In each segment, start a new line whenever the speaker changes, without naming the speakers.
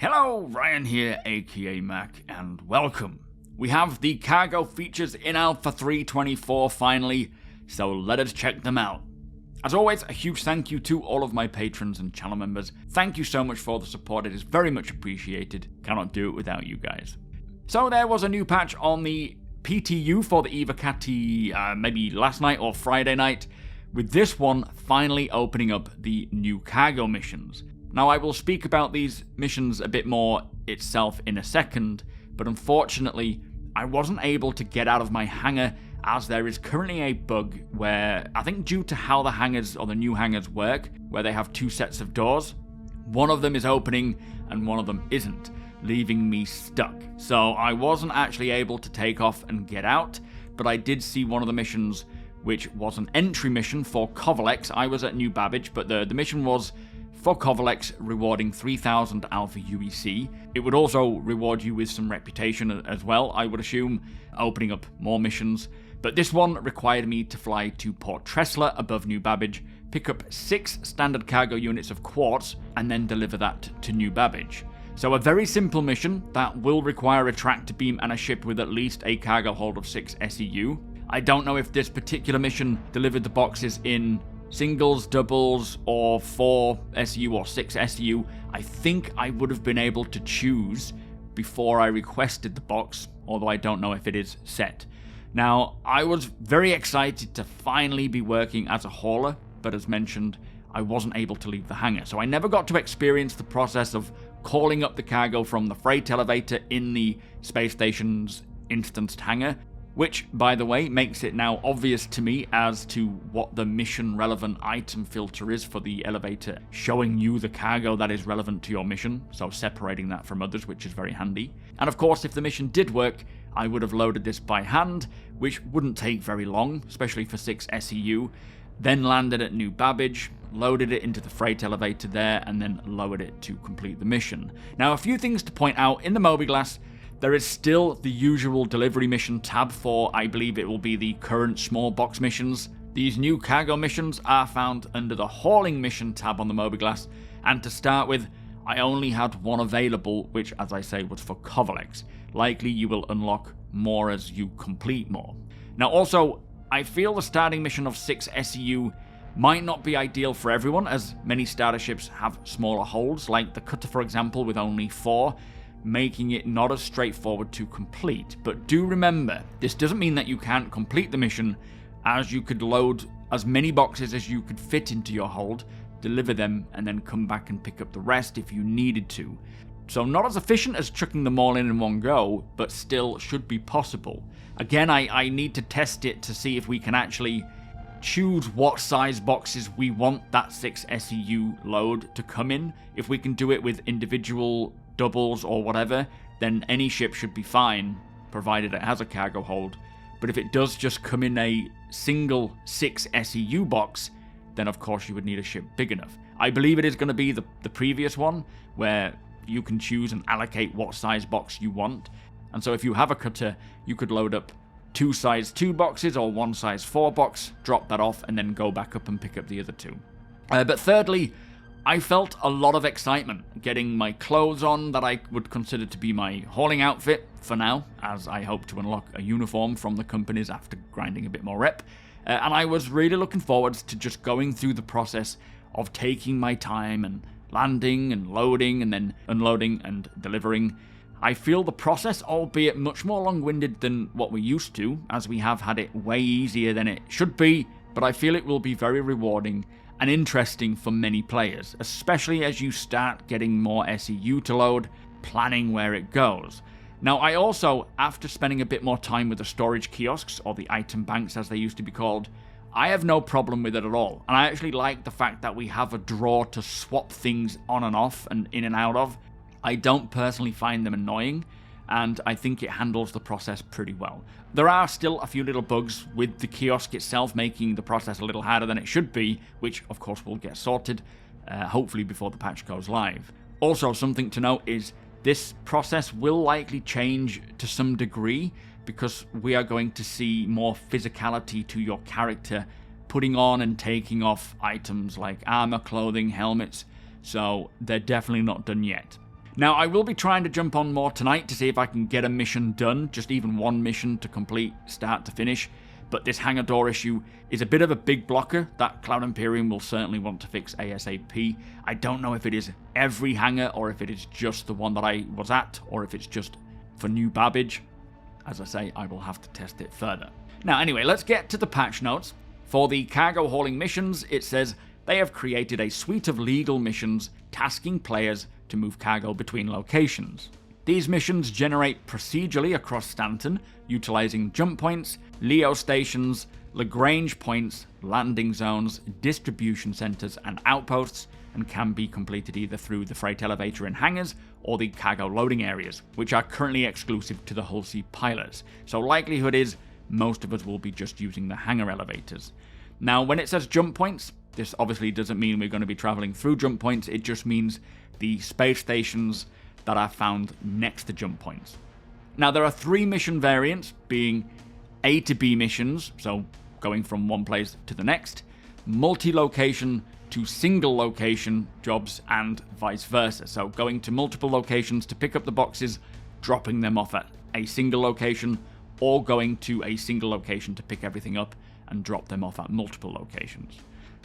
Hello, Ryan here, aka Mac, and welcome. We have the cargo features in Alpha 3.24 finally, so let us check them out. As always, a huge thank you to all of my patrons and channel members. Thank you so much for the support, it is very much appreciated. Cannot do it without you guys. So there was a new patch on the PTU for the Evocati maybe last night or Friday night, with this one finally opening up the new cargo missions. Now, I will speak about these missions a bit more itself in a second, but unfortunately, I wasn't able to get out of my hangar as there is currently a bug where, I think due to how the hangars or the new hangars work, where they have two sets of doors, one of them is opening and one of them isn't, leaving me stuck. So I wasn't actually able to take off and get out, but I did see one of the missions, which was an entry mission for Covalex. I was at New Babbage, but the mission was for Covalex, rewarding 3,000 Alpha UEC. It would also reward you with some reputation as well, I would assume, opening up more missions. But this one required me to fly to Port Tressler above New Babbage, pick up 6 standard cargo units of quartz, and then deliver that to New Babbage. So a very simple mission that will require a tractor beam and a ship with at least a cargo hold of 6 SEU. I don't know if this particular mission delivered the boxes in singles, doubles, or 4 SU or 6 SU. I think I would have been able to choose before I requested the box, although I don't know if it is set. Now, I was very excited to finally be working as a hauler, but as mentioned, I wasn't able to leave the hangar, so I never got to experience the process of calling up the cargo from the freight elevator in the space station's instanced hangar, which, by the way, makes it now obvious to me as to what the mission-relevant item filter is for the elevator, showing you the cargo that is relevant to your mission, so separating that from others, which is very handy. And of course, if the mission did work, I would have loaded this by hand, which wouldn't take very long, especially for 6 SEU, then landed at New Babbage, loaded it into the freight elevator there, and then lowered it to complete the mission. Now, a few things to point out in the MobiGlass. There is still the usual delivery mission tab for, I believe it will be the current small box missions. These new cargo missions are found under the hauling mission tab on the MobiGlass, and to start with, I only had one available, which, as I say, was for Covalex. Likely you will unlock more as you complete more. Now also, I feel the starting mission of 6 SEU might not be ideal for everyone, as many starter ships have smaller holds, like the Cutter for example with only 4, making it not as straightforward to complete. But do remember, this doesn't mean that you can't complete the mission, as you could load as many boxes as you could fit into your hold, deliver them, and then come back and pick up the rest if you needed to. So not as efficient as chucking them all in one go, but still should be possible. Again, I need to test it to see if we can actually choose what size boxes we want that 6 SEU load to come in. If we can do it with individual doubles or whatever, then any ship should be fine, provided it has a cargo hold. But if it does just come in a single 6 SEU box, then of course you would need a ship big enough. I believe it is going to be the previous one, where you can choose and allocate what size box you want. And so if you have a cutter, you could load up 2 size 2 boxes or 1 size 4 box, drop that off, and then go back up and pick up the other 2. But thirdly, I felt a lot of excitement getting my clothes on that I would consider to be my hauling outfit for now, as I hope to unlock a uniform from the companies after grinding a bit more rep. And I was really looking forward to just going through the process of taking my time and landing and loading and then unloading and delivering. I feel the process, albeit much more long-winded than what we used to, as we have had it way easier than it should be, but I feel it will be very rewarding and interesting for many players, especially as you start getting more SEU to load, planning where it goes. Now, I also, after spending a bit more time with the storage kiosks, or the item banks as they used to be called, I have no problem with it at all, and I actually like the fact that we have a drawer to swap things on and off and in and out of. I don't personally find them annoying, and I think it handles the process pretty well. There are still a few little bugs with the kiosk itself, making the process a little harder than it should be, which of course will get sorted, hopefully before the patch goes live. Also, something to note is this process will likely change to some degree, because we are going to see more physicality to your character, putting on and taking off items like armor, clothing, helmets, so they're definitely not done yet. Now, I will be trying to jump on more tonight to see if I can get a mission done, just even one mission to complete start to finish, but this hangar door issue is a bit of a big blocker that Cloud Imperium will certainly want to fix ASAP. I don't know if it is every hangar or if it is just the one that I was at, or if it's just for New Babbage. As I say, I will have to test it further. Now anyway, let's get to the patch notes. For the cargo hauling missions, it says they have created a suite of legal missions tasking players to move cargo between locations. These missions generate procedurally across Stanton, utilizing jump points, Leo stations, Lagrange points, landing zones, distribution centers, and outposts, and can be completed either through the freight elevator and hangars or the cargo loading areas, which are currently exclusive to the Hull C pilots. So likelihood is most of us will be just using the hangar elevators. Now, when it says jump points, this obviously doesn't mean we're going to be traveling through jump points, it just means the space stations that are found next to jump points. Now, there are 3 mission variants, being A to B missions, so going from one place to the next, multi-location to single location jobs, and vice versa. So going to multiple locations to pick up the boxes, dropping them off at a single location, or going to a single location to pick everything up and drop them off at multiple locations.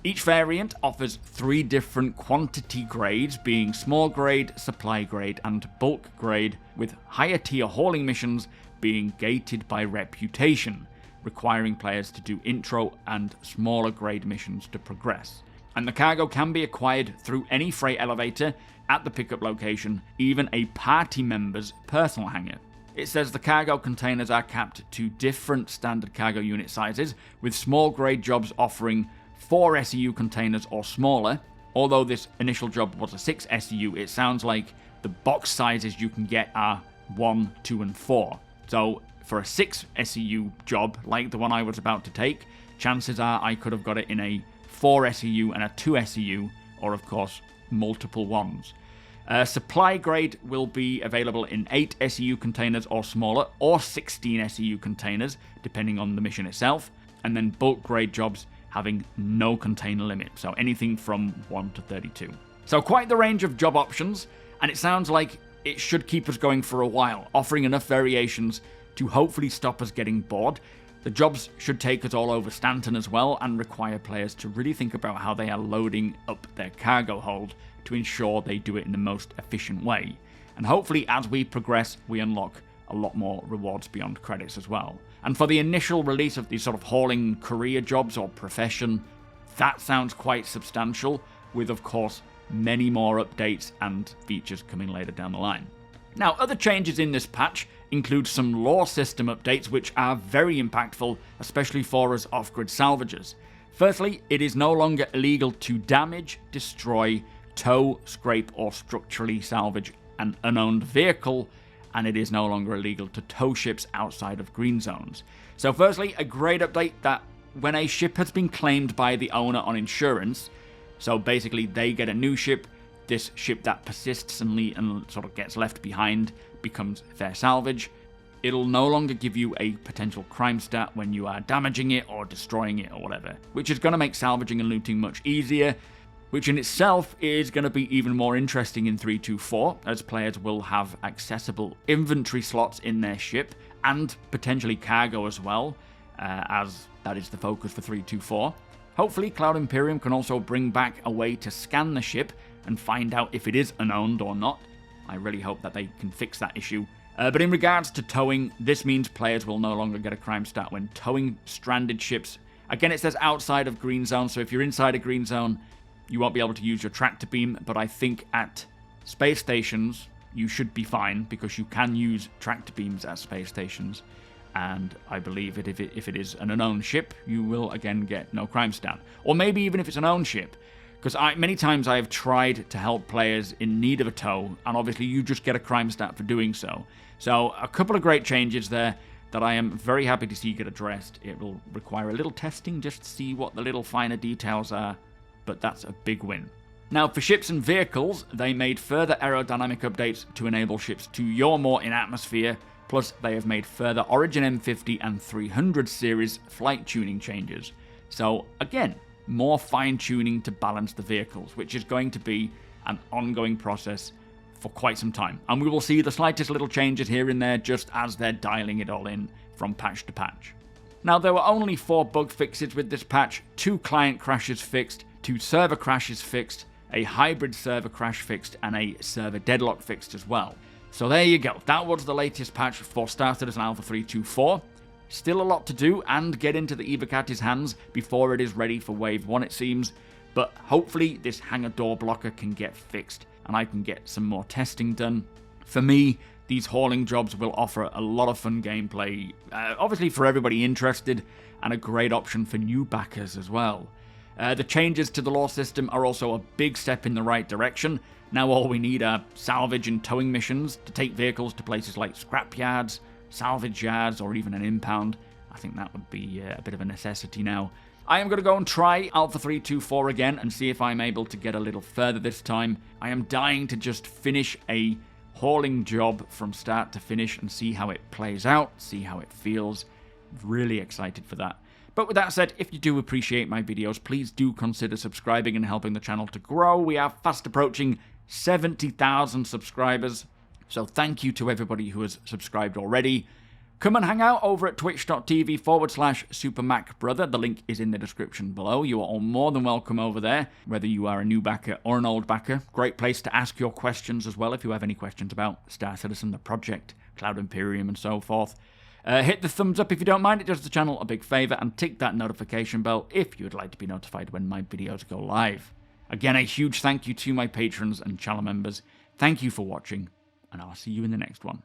Each variant offers 3 different quantity grades, being small grade, supply grade, and bulk grade, with higher tier hauling missions being gated by reputation, requiring players to do intro and smaller grade missions to progress. And the cargo can be acquired through any freight elevator at the pickup location, even a party member's personal hangar. It says the cargo containers are capped to different standard cargo unit sizes, with small grade jobs offering 4 SEU containers or smaller. Although this initial job was a 6 SEU, it sounds like the box sizes you can get are 1, 2, and 4. So for a 6 SEU job, like the one I was about to take, chances are I could have got it in a 4 SEU and a 2 SEU, or of course, multiple ones. Supply grade will be available in 8 SEU containers or smaller, or 16 SEU containers, depending on the mission itself, and then bulk grade jobs having no container limit, so anything from 1 to 32. So quite the range of job options, and it sounds like it should keep us going for a while, offering enough variations to hopefully stop us getting bored. The jobs should take us all over Stanton as well, and require players to really think about how they are loading up their cargo hold to ensure they do it in the most efficient way. And hopefully as we progress, we unlock a lot more rewards beyond credits as well. And for the initial release of these sort of hauling career jobs or profession, that sounds quite substantial, with of course many more updates and features coming later down the line. Now, other changes in this patch include some lore system updates which are very impactful, especially for us off-grid salvagers. Firstly, it is no longer illegal to damage, destroy, tow, scrape, or structurally salvage an unowned vehicle, and it is no longer illegal to tow ships outside of green zones. So firstly, a great update that when a ship has been claimed by the owner on insurance, so basically they get a new ship, this ship that persists and sort of gets left behind becomes fair salvage. It'll no longer give you a potential crime stat when you are damaging it or destroying it or whatever, which is going to make salvaging and looting much easier, which in itself is going to be even more interesting in 3.24, as players will have accessible inventory slots in their ship, and potentially cargo as well, as that is the focus for 3.24. Hopefully Cloud Imperium can also bring back a way to scan the ship and find out if it is unowned or not. I really hope that they can fix that issue. But in regards to towing, this means players will no longer get a crime stat when towing stranded ships. Again, it says outside of green zone, so if you're inside a green zone, you won't be able to use your tractor beam, but I think at space stations, you should be fine, because you can use tractor beams at space stations, and I believe that if it is an unowned ship, you will again get no crime stat. Or maybe even if it's an owned ship, because many times I have tried to help players in need of a tow, and obviously you just get a crime stat for doing so. So a couple of great changes there that I am very happy to see get addressed. It will require a little testing just to see what the little finer details are, but that's a big win. Now, for ships and vehicles, they made further aerodynamic updates to enable ships to yaw more in atmosphere, plus they have made further Origin M50 and 300 series flight tuning changes. So again, more fine tuning to balance the vehicles, which is going to be an ongoing process for quite some time, and we will see the slightest little changes here and there just as they're dialing it all in from patch to patch. Now, there were only 4 bug fixes with this patch, 2 client crashes fixed, 2 server crashes fixed, a hybrid server crash fixed, and a server deadlock fixed as well. So there you go, that was the latest patch for StarCitizen Alpha 3.24. Still a lot to do and get into the Evocati's hands before it is ready for Wave 1 it seems, but hopefully this hangar door blocker can get fixed and I can get some more testing done. For me, these hauling jobs will offer a lot of fun gameplay, obviously for everybody interested, and a great option for new backers as well. The changes to the lore system are also a big step in the right direction. Now all we need are salvage and towing missions to take vehicles to places like scrap yards, salvage yards, or even an impound. I think that would be a bit of a necessity now. I am going to go and try Alpha 3.24 again and see if I'm able to get a little further this time. I am dying to just finish a hauling job from start to finish and see how it plays out, see how it feels. Really excited for that. But with that said, if you do appreciate my videos, please do consider subscribing and helping the channel to grow. We are fast approaching 70,000 subscribers, so thank you to everybody who has subscribed already. Come and hang out over at twitch.tv/SuperMacBrother. The link is in the description below. You are all more than welcome over there, whether you are a new backer or an old backer. Great place to ask your questions as well if you have any questions about Star Citizen, the project, Cloud Imperium, and so forth. Hit the thumbs up if you don't mind, it does the channel a big favour, and tick that notification bell if you would like to be notified when my videos go live. Again, a huge thank you to my patrons and channel members. Thank you for watching, and I'll see you in the next one.